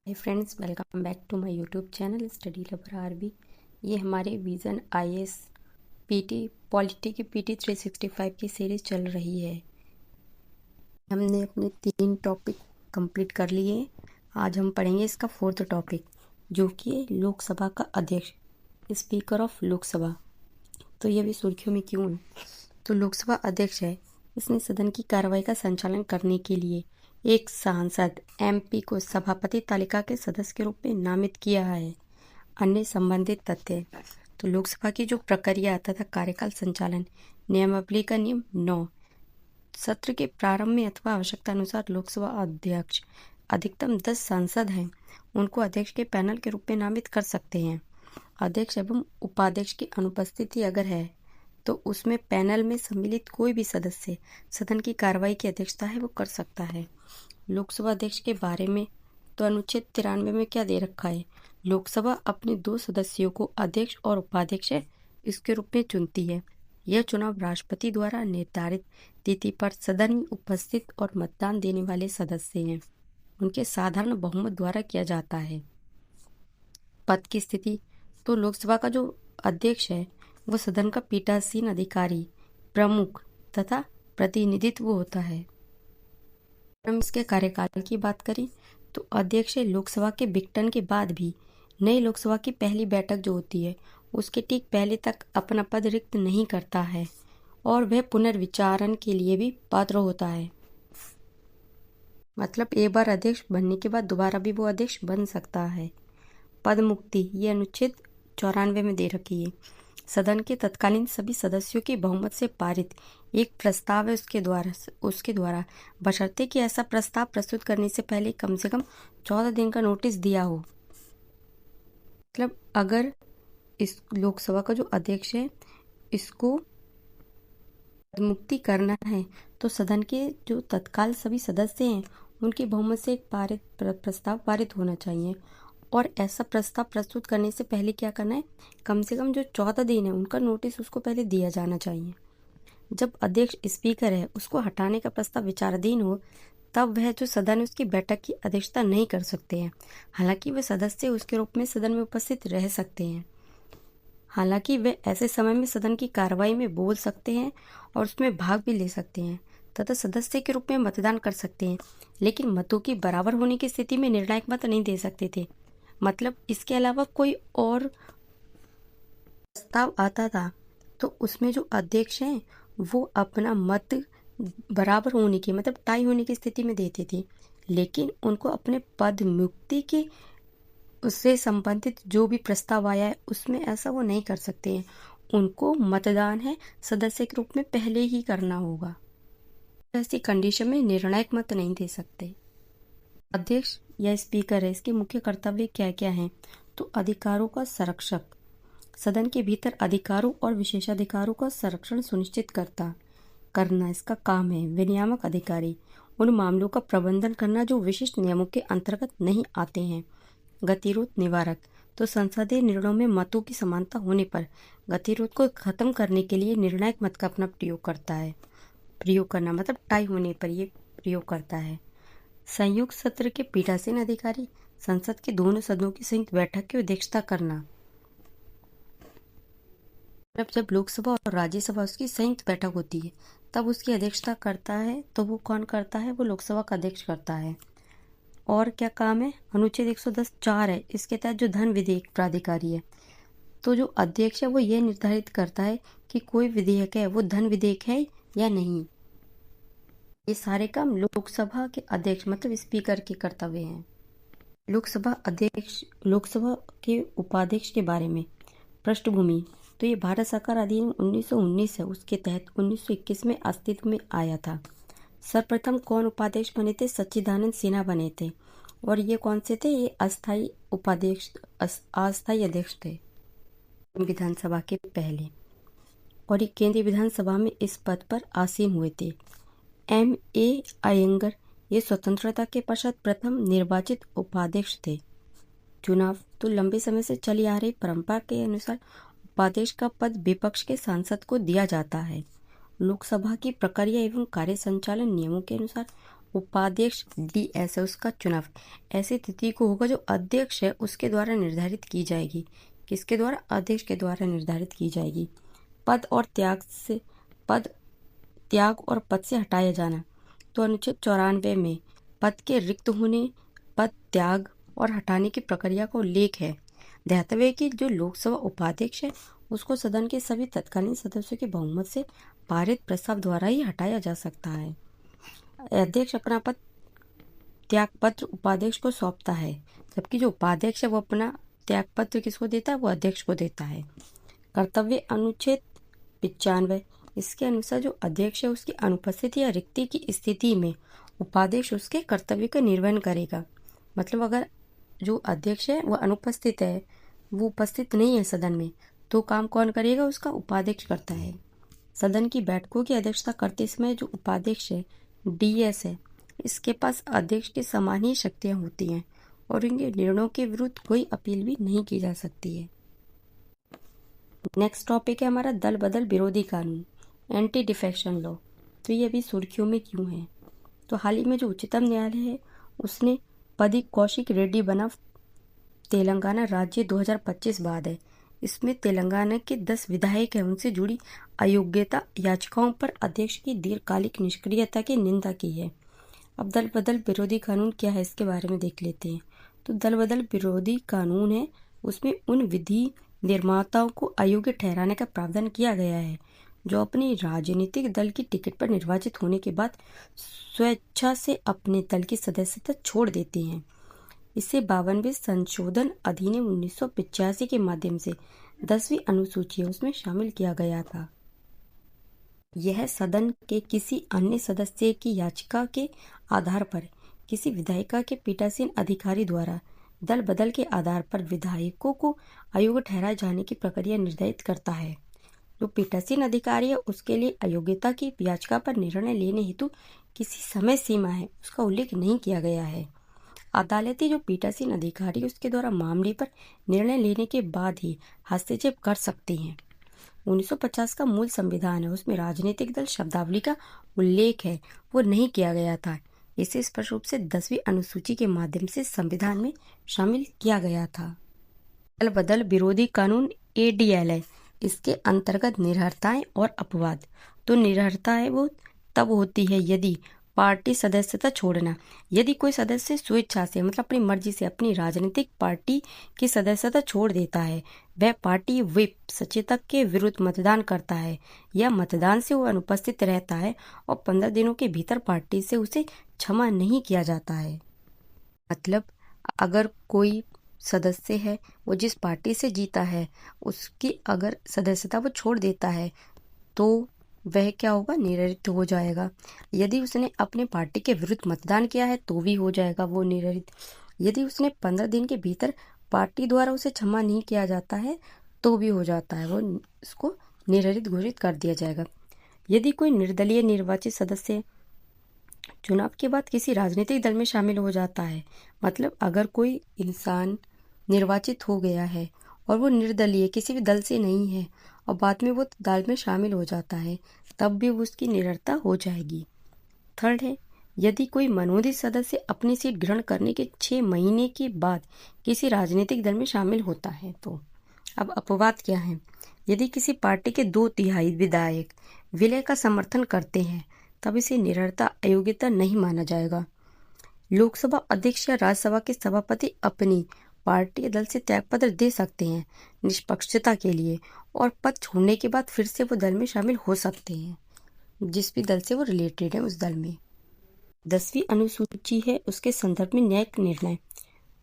Hi friends, welcome back to my YouTube channel study lover RB. ये हमारे vision IAS PT polity की PT 365 की series चल रही है। हमने अपने 3 टॉपिक कंप्लीट कर लिए। आज हम पढ़ेंगे इसका 4th टॉपिक, जो कि है लोकसभा का अध्यक्ष, स्पीकर ऑफ लोकसभा। तो ये भी सुर्खियों में क्यों है? तो लोकसभा अध्यक्ष है, इसने सदन की कार्रवाई का संचालन करने के लिए एक सांसद एमपी को सभापति तालिका के सदस्य के रूप में नामित किया है। अन्य संबंधित तथ्य। तो लोकसभा की जो प्रक्रिया तथा कार्यकाल संचालन नियमावली का नियम 9, सत्र के प्रारंभ में अथवा आवश्यकता अनुसार लोकसभा अध्यक्ष अधिकतम 10 सांसद हैं, उनको अध्यक्ष के पैनल के रूप में नामित कर सकते हैं। अध्यक्ष एवं उपाध्यक्ष की अनुपस्थिति अगर है तो उसमें पैनल में सम्मिलित कोई भी सदस्य सदन की कार्रवाई की अध्यक्षता है वो कर सकता है। लोकसभा अध्यक्ष के बारे में तो अनुच्छेद 93 में क्या दे रखा है? लोकसभा अपने 2 सदस्यों को अध्यक्ष और उपाध्यक्ष इसके रूप में चुनती है। यह चुनाव राष्ट्रपति द्वारा निर्धारित तिथि पर सदन में उपस्थित और मतदान देने वाले सदस्य हैं, उनके साधारण बहुमत द्वारा किया जाता है। पद की स्थिति। तो लोकसभा का जो अध्यक्ष है वो सदन का पीठासीन अधिकारी, प्रमुख तथा प्रतिनिधित्व होता है। हम इसके कार्यकाल की बात करें तो अध्यक्ष लोकसभा के विघटन के बाद भी नई लोकसभा की पहली बैठक जो होती है उसके ठीक पहले तक अपना पद रिक्त नहीं करता है और वह पुनर्विचारण के लिए भी पात्र होता है। मतलब एक बार अध्यक्ष बनने के बाद दोबारा भी वो अध्यक्ष बन सकता है। पद मुक्ति ये अनुच्छेद 94 में दे रखी है। सदन के तत्कालीन सभी सदस्यों के बहुमत से पारित एक प्रस्ताव है उसके द्वारा बशर्ते कि ऐसा प्रस्ताव प्रस्तुत करने से पहले कम से कम 14 दिन का नोटिस दिया हो। मतलब अगर इस लोकसभा का जो अध्यक्ष है इसको मुक्ति करना है तो सदन के जो तत्काल सभी सदस्य हैं उनके बहुमत से एक प्रस्ताव पारित होना चाहिए। और ऐसा प्रस्ताव प्रस्तुत करने से पहले क्या करना है, कम से कम जो 14 दिन है उनका नोटिस उसको पहले दिया जाना चाहिए। जब अध्यक्ष स्पीकर है उसको हटाने का प्रस्ताव विचाराधीन हो तब वह जो सदन है उसकी बैठक की अध्यक्षता नहीं कर सकते हैं। हालांकि वे सदस्य उसके रूप में सदन में उपस्थित रह सकते हैं। हालांकि वे ऐसे समय में सदन की कार्रवाई में बोल सकते हैं और उसमें भाग भी ले सकते हैं तथा सदस्य के रूप में मतदान कर सकते हैं, लेकिन मतों की बराबर होने की स्थिति में निर्णायक मत नहीं दे सकते थे। मतलब इसके अलावा कोई और प्रस्ताव आता था तो उसमें जो अध्यक्ष हैं वो अपना मत बराबर होने की मतलब टाई होने की स्थिति में देते थे, लेकिन उनको अपने पद मुक्ति के उससे संबंधित जो भी प्रस्ताव आया है उसमें ऐसा वो नहीं कर सकते हैं। उनको मतदान है सदस्य के रूप में पहले ही करना होगा। ऐसी कंडीशन में निर्णायक मत नहीं दे सकते। अध्यक्ष या स्पीकर है, इसके मुख्य कर्तव्य क्या क्या हैं? तो अधिकारों का संरक्षक, सदन के भीतर अधिकारों और विशेषाधिकारों का संरक्षण सुनिश्चित करना इसका काम है। विनियामक अधिकारी, उन मामलों का प्रबंधन करना जो विशिष्ट नियमों के अंतर्गत नहीं आते हैं। गतिरोध निवारक, तो संसदीय निर्णयों में मतों की समानता होने पर गतिरोध को खत्म करने के लिए निर्णायक मत का अपना प्रयोग करना मतलब टाई होने पर ये प्रयोग करता है। संयुक्त सत्र के पीठासीन अधिकारी, संसद के दोनों सदनों की संयुक्त बैठक की अध्यक्षता करना। जब लोकसभा और राज्यसभा उसकी संयुक्त बैठक होती है तब उसकी अध्यक्षता करता है, तो वो कौन करता है? वो लोकसभा का अध्यक्ष करता है। और क्या काम है? अनुच्छेद 110(4) है, इसके तहत जो धन विधेयक प्राधिकारी है, तो जो अध्यक्ष है वो ये निर्धारित करता है कि कोई विधेयक है वो धन विधेयक है या नहीं। ये सारे काम लोकसभा के अध्यक्ष मतलब स्पीकर के कर्तव्य हैं। लोकसभा के उपाध्यक्ष के बारे में पृष्ठभूमि। तो ये भारत सरकार अधिनियम 1919 है, उसके तहत 1921 में अस्तित्व में आया था। सर्वप्रथम कौन उपाध्यक्ष बने थे? सच्चिदानंद सिन्हा बने थे। और ये कौन से थे? ये अस्थायी अध्यक्ष थे विधानसभा के पहले, और ये केंद्रीय विधानसभा में इस पद पर आसीन हुए थे। M.A. अयंगर ये स्वतंत्रता के पश्चात प्रथम निर्वाचित उपाध्यक्ष थे। चुनाव। तो लंबे समय से चली आ रही परंपरा के अनुसार उपाध्यक्ष का पद विपक्ष के सांसद को दिया जाता है। लोकसभा की प्रक्रिया एवं कार्य संचालन नियमों के अनुसार उपाध्यक्ष DS है उसका चुनाव ऐसी तिथि को होगा जो अध्यक्ष है उसके द्वारा निर्धारित की जाएगी। किसके द्वारा? अध्यक्ष के द्वारा निर्धारित की जाएगी। पद त्याग और पद से हटाया जाना। तो अनुच्छेद 94 में पद के रिक्त होने, पद त्याग और हटाने की प्रक्रिया का उल्लेख है। ध्यातव्य है कि जो लोकसभा उपाध्यक्ष है उसको सदन के सभी तत्कालीन सदस्यों के बहुमत से पारित प्रस्ताव द्वारा ही हटाया जा सकता है। अध्यक्ष अपना पद त्याग पत्र उपाध्यक्ष को सौंपता है, जबकि जो उपाध्यक्ष है वो अपना त्याग पत्र किसको देता है? वो अध्यक्ष को देता है। कर्तव्य अनुच्छेद 95 इसके अनुसार जो अध्यक्ष है उसकी अनुपस्थिति या रिक्ति की स्थिति में उपाध्यक्ष उसके कर्तव्य का निर्वहन करेगा। मतलब अगर जो अध्यक्ष है वह अनुपस्थित है, वो उपस्थित नहीं है सदन में, तो काम कौन करेगा? उसका उपाध्यक्ष करता है। सदन की बैठकों की अध्यक्षता करते समय जो उपाध्यक्ष है DS है, इसके पास अध्यक्ष के समान ही शक्तियां होती हैं और इनके निर्णयों के विरुद्ध कोई अपील भी नहीं की जा सकती है। नेक्स्ट टॉपिक है हमारा दल बदल विरोधी कानून, एंटी डिफेक्शन लॉ। तो ये अभी सुर्खियों में क्यों है? तो हाल ही में जो उच्चतम न्यायालय है उसने पदी कौशिक रेड्डी बनाम तेलंगाना राज्य 2025 बाद है। इसमें तेलंगाना के 10 विधायक हैं, उनसे जुड़ी अयोग्यता याचिकाओं पर अध्यक्ष की दीर्घकालिक निष्क्रियता की निंदा की है। अब दल बदल विरोधी कानून क्या है इसके बारे में देख लेते हैं। तो दल बदल विरोधी कानून है उसमें उन विधि निर्माताओं को अयोग्य ठहराने का प्रावधान किया गया है जो अपनी राजनीतिक दल की टिकट पर निर्वाचित होने के बाद स्वेच्छा से अपने दल की सदस्यता छोड़ देते हैं। इसे 52वें संशोधन अधिनियम 1985 के माध्यम से 10वीं अनुसूची है उसमें शामिल किया गया था। यह सदन के किसी अन्य सदस्य की याचिका के आधार पर किसी विधायिका के पीठासीन अधिकारी द्वारा दल बदल के आधार पर विधायकों को अयोग्य ठहराए जाने की प्रक्रिया निर्धारित करता है। जो पीठासीन अधिकारी है उसके लिए अयोग्यता की याचिका पर निर्णय लेने हेतु किसी समय सीमा है उसका उल्लेख नहीं किया गया है। अदालती जो पीठासीन अधिकारी उसके द्वारा मामले पर निर्णय लेने के बाद ही हस्तक्षेप कर सकते हैं। 1950 का मूल संविधान है उसमें राजनीतिक दल शब्दावली का उल्लेख है वो नहीं किया गया था। इसे स्पष्ट रूप से 10वीं अनुसूची के माध्यम से संविधान में शामिल किया गया था। दल बदल विरोधी कानून ADL है। इसके अंतर्गत निरर्हताएं और अपवाद। तो निरर्हता है वो तब होती है यदि पार्टी सदस्यता छोड़ना, यदि कोई सदस्य स्वेच्छा से मतलब अपनी मर्जी से अपनी राजनीतिक पार्टी की सदस्यता छोड़ देता है, वह पार्टी व्हिप सचेतक के विरुद्ध मतदान करता है या मतदान से वो अनुपस्थित रहता है और 15 दिनों के भीतर पार्टी से उसे क्षमा नहीं किया जाता है। मतलब अगर कोई सदस्य है वो जिस पार्टी से जीता है उसकी अगर सदस्यता वो छोड़ देता है तो वह क्या होगा? निरर्हित हो जाएगा। यदि उसने अपने पार्टी के विरुद्ध मतदान किया है तो भी हो जाएगा वो निरर्हित। यदि उसने 15 दिन के भीतर पार्टी द्वारा उसे क्षमा नहीं किया जाता है तो भी हो जाता है, वो उसको निरर्हित घोषित कर दिया जाएगा। यदि कोई निर्दलीय निर्वाचित सदस्य चुनाव के बाद किसी राजनीतिक दल में शामिल हो जाता है, मतलब अगर कोई इंसान निर्वाचित हो गया है और वो निर्दलीय किसी भी दल से नहीं है और बाद में वो दल में शामिल हो जाता है, तब भी उसकी निरर्हता हो जाएगी। थर्ड है, यदि कोई मनोनीत सदस्य अपनी सीट ग्रहण करने के 6 महीने के बाद किसी राजनीतिक दल में शामिल होता है तो। अब अपवाद क्या है? यदि किसी पार्टी के 2/3 विधायक विलय का समर्थन करते हैं तब इसे निरर्हता अयोग्यता नहीं माना जाएगा। लोकसभा अध्यक्ष या राज्यसभा के सभापति अपनी पार्टी या दल से त्यागपत्र दे सकते हैं निष्पक्षता के लिए और पद छोड़ने के बाद फिर से वो दल में शामिल हो सकते हैं जिस भी दल से वो रिलेटेड है उस दल में। 10वीं अनुसूची है उसके संदर्भ में न्यायिक निर्णय।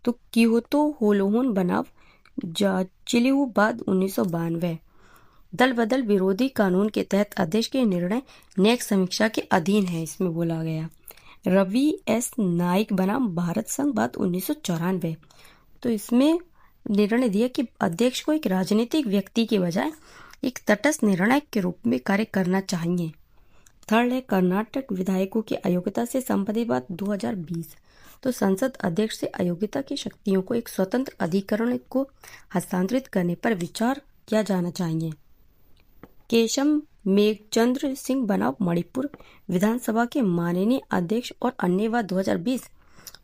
तो कियोतो होलोहन बनाव जाचिलिहु बाद 1992 दल बदल विरोधी कानून के तहत अध्यक्ष के निर्णय न्यायिक समीक्षा के अधीन है। इसमें बोला गया रवि S नाइक बनाम भारत संघ बाद 1994। तो इसमें निर्णय दिया कि अध्यक्ष को एक राजनीतिक व्यक्ति के बजाय एक तटस्थ निर्णायक के रूप में कार्य करना चाहिए। थर्ड है कर्नाटक विधायकों की अयोग्यता से संबंधित बात 2020। तो संसद अध्यक्ष से अयोग्यता की शक्तियों को एक स्वतंत्र अधिकरण को हस्तांतरित करने पर विचार किया जाना चाहिए। केशम मेघचंद्र सिंह बनाम मणिपुर विधानसभा के माननीय अध्यक्ष और अन्यवा 2020।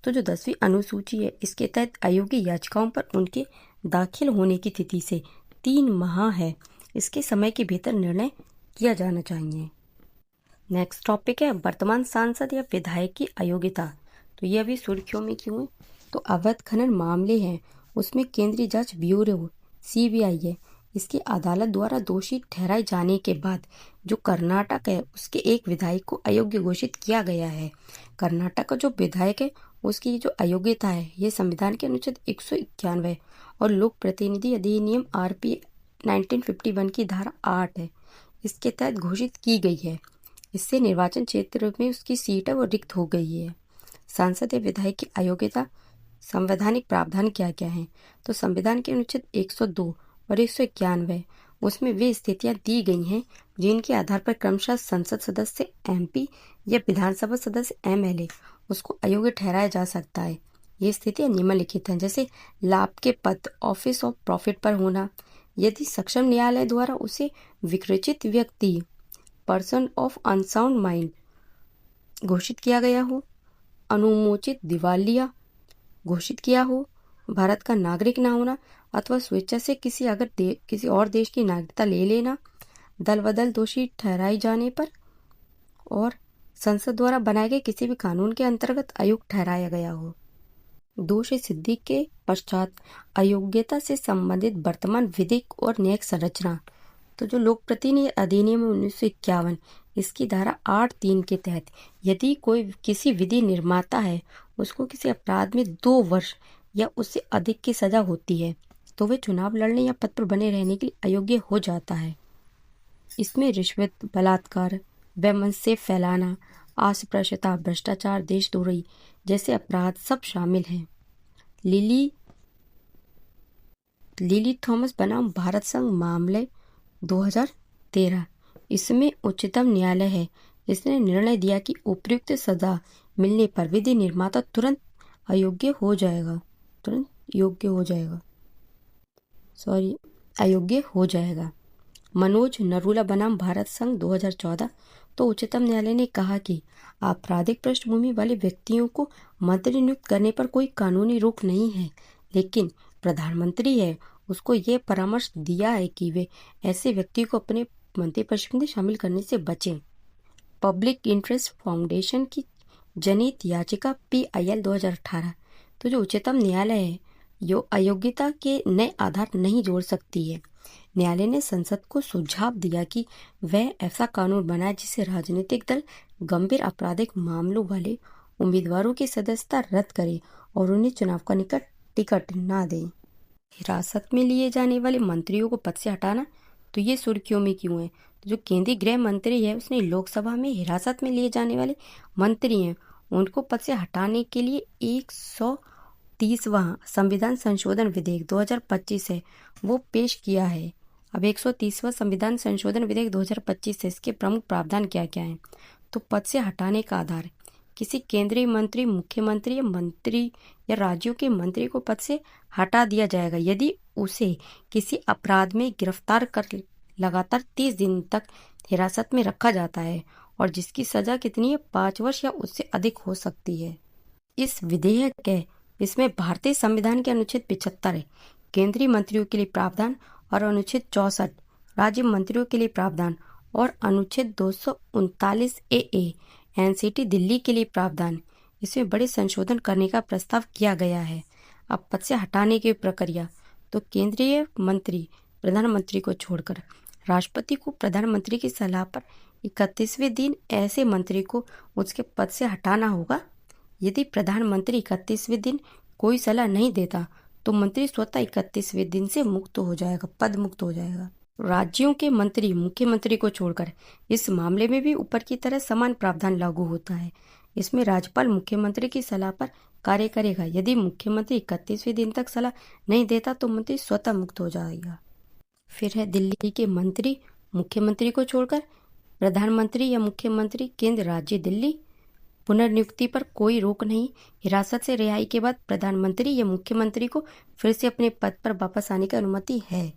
तो जो 10वीं अनुसूची है, इसके तहत अयोग्य याचिकाओं पर उनके दाखिल होने की तिथि से 3 माह है। इसके समय के भीतर निर्णय किया जाना चाहिए। नेक्स्ट टॉपिक है वर्तमान सांसद या विधायक की अयोग्यता। तो ये अभी सुर्खियों में क्यों है? तो अवैध खनन मामले हैं, उसमें केंद्रीय जांच ब्यूरो सीबीआई है, इसकी अदालत द्वारा दोषी ठहराए जाने के बाद जो कर्नाटक है उसके एक विधायक को अयोग्य घोषित किया गया है। कर्नाटक का जो विधायक है उसकी जो अयोग्यता है ये संविधान के अनुच्छेद 191 और लोक प्रतिनिधि अधिनियम आरपी 1951 की धारा 8 है, इसके तहत घोषित की गई है। इससे निर्वाचन क्षेत्र में उसकी सीट है वो रिक्त हो गई है। सांसद या विधायक की अयोग्यता संवैधानिक प्रावधान क्या क्या है? तो संविधान के अनुच्छेद 102 और 191 उसमें वे स्थितियां दी गई हैं जिनके आधार पर क्रमशः संसद सदस्य एमपी या विधानसभा सदस्य एमएलए उसको अयोग्य ठहराया जा सकता है। ये स्थितियां निम्नलिखित हैं, जैसे लाभ के पद ऑफिस ऑफ प्रॉफिट पर होना, यदि सक्षम न्यायालय द्वारा उसे विकृचित व्यक्ति पर्सन ऑफ अनसाउंड माइंड घोषित किया गया हो, अनुमोचित दिवालिया घोषित किया हो, भारत का नागरिक ना होना अथवा स्वेच्छा से किसी और देश की नागरिकता ले लेना, दल बदल दोषी ठहराए जाने पर, और संसद द्वारा बनाए गए किसी भी कानून के अंतर्गत अयोग्य ठहराया गया हो। दोष सिद्धि के पश्चात अयोग्यता से संबंधित वर्तमान विधिक और न्यायिक संरचना। तो जो लोक प्रतिनिधि अधिनियम 1951 इसकी धारा 8(3) के तहत यदि कोई किसी विधि निर्माता है उसको किसी अपराध में 2 वर्ष या उससे अधिक की सजा होती है तो वे चुनाव लड़ने या पद पर बने रहने के लिए अयोग्य हो जाता है। इसमें रिश्वत, बलात्कार, वैमनस्य से फैलाना, आश्रयता, भ्रष्टाचार, देशद्रोही जैसे अपराध सब शामिल हैं। लिली थॉमस बनाम भारत संघ मामले 2013, इसमें उच्चतम न्यायालय है, इसने निर्णय दिया कि उपयुक्त सजा मिलने पर विधि निर्माता तुरंत अयोग्य हो जाएगा। मनोज नरूला बनाम भारत संघ 2014, तो उच्चतम न्यायालय ने कहा कि आपराधिक पृष्ठभूमि वाले व्यक्तियों को मंत्री नियुक्त करने पर कोई कानूनी रोक नहीं है, लेकिन प्रधानमंत्री है उसको ये परामर्श दिया है कि वे ऐसे व्यक्ति को अपने मंत्रिपरिषद में शामिल करने से बचें। पब्लिक इंटरेस्ट फाउंडेशन की जनहित याचिका PIL 2018, तो जो उच्चतम न्यायालय है यो अयोग्यता के नए आधार नहीं जोड़ सकती है। न्यायालय ने संसद को सुझाव दिया कि वह ऐसा कानून बनाए जिससे राजनीतिक दल गंभीर आपराधिक मामलों वाले उम्मीदवारों की सदस्यता रद्द करे और उन्हें चुनाव का टिकट ना दे। हिरासत में लिए जाने वाले मंत्रियों को पद से हटाना, तो ये सुर्खियों में क्यों है? तो जो केंद्रीय गृह मंत्री है उसने लोकसभा में हिरासत में लिए जाने वाले मंत्री हैं उनको पद से हटाने के लिए 130वां संविधान संशोधन विधेयक 2025 है वो पेश किया है। अब 130वां संविधान संशोधन विधेयक 2025 है, इसके प्रमुख प्रावधान क्या क्या हैं? तो पद से हटाने का आधार किसी केंद्रीय मंत्री, मुख्यमंत्री या मंत्री या राज्यों के मंत्री को पद से हटा दिया जाएगा यदि उसे किसी अपराध में गिरफ्तार कर लगातार 30 दिन तक हिरासत में रखा जाता है और जिसकी सजा कितनी है 5 वर्ष या उससे अधिक हो सकती है। इस विधेयक है इसमें भारतीय संविधान के अनुच्छेद 75 है केंद्रीय मंत्रियों के लिए प्रावधान और अनुच्छेद 64 राज्य मंत्रियों के लिए प्रावधान और अनुच्छेद 239 AA NCT दिल्ली के लिए प्रावधान। इसमें बड़े संशोधन करने का प्रस्ताव किया गया है। अब पद से हटाने की प्रक्रिया, तो केंद्रीय मंत्री प्रधानमंत्री को छोड़कर राष्ट्रपति को प्रधानमंत्री की सलाह पर 31वें दिन ऐसे मंत्री को उसके पद से हटाना होगा। यदि प्रधानमंत्री 31वें दिन कोई सलाह नहीं देता तो मंत्री स्वतः 31वें दिन से पद मुक्त हो जाएगा। राज्यों के मंत्री मुख्यमंत्री को छोड़कर इस मामले में भी ऊपर की तरह समान प्रावधान लागू होता है। इसमें राज्यपाल मुख्यमंत्री की सलाह पर कार्य करेगा। यदि मुख्यमंत्री 31वें दिन तक सलाह नहीं देता तो मंत्री स्वतः मुक्त हो जाएगा। फिर है दिल्ली के मंत्री मुख्यमंत्री को छोड़कर प्रधानमंत्री या मुख्यमंत्री केंद्र राज्य दिल्ली। पुनर्नियुक्ति पर कोई रोक नहीं। हिरासत से रिहाई के बाद प्रधानमंत्री या मुख्यमंत्री को फिर से अपने पद पर वापस आने की अनुमति है।